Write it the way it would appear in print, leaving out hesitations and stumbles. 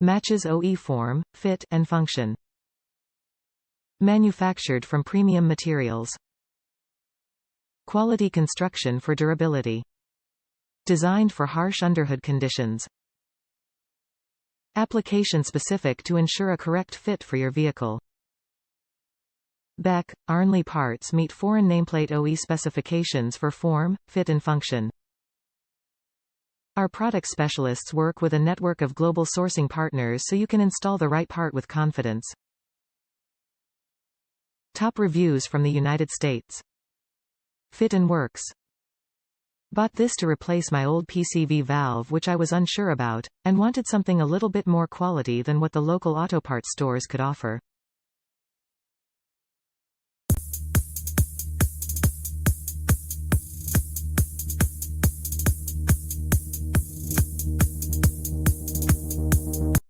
Matches OE form, fit, and function. Manufactured from premium materials. Quality construction for durability. Designed for harsh underhood conditions. Application specific to ensure a correct fit for your vehicle. Beck Arnley parts meet foreign nameplate OE specifications for form, fit and function. Our product specialists work with a network of global sourcing partners so you can install the right part with confidence. Top reviews from the United States. Fit and works. Bought this to replace my old PCV valve which I was unsure about, and wanted something a little bit more quality than what the local autopart stores could offer.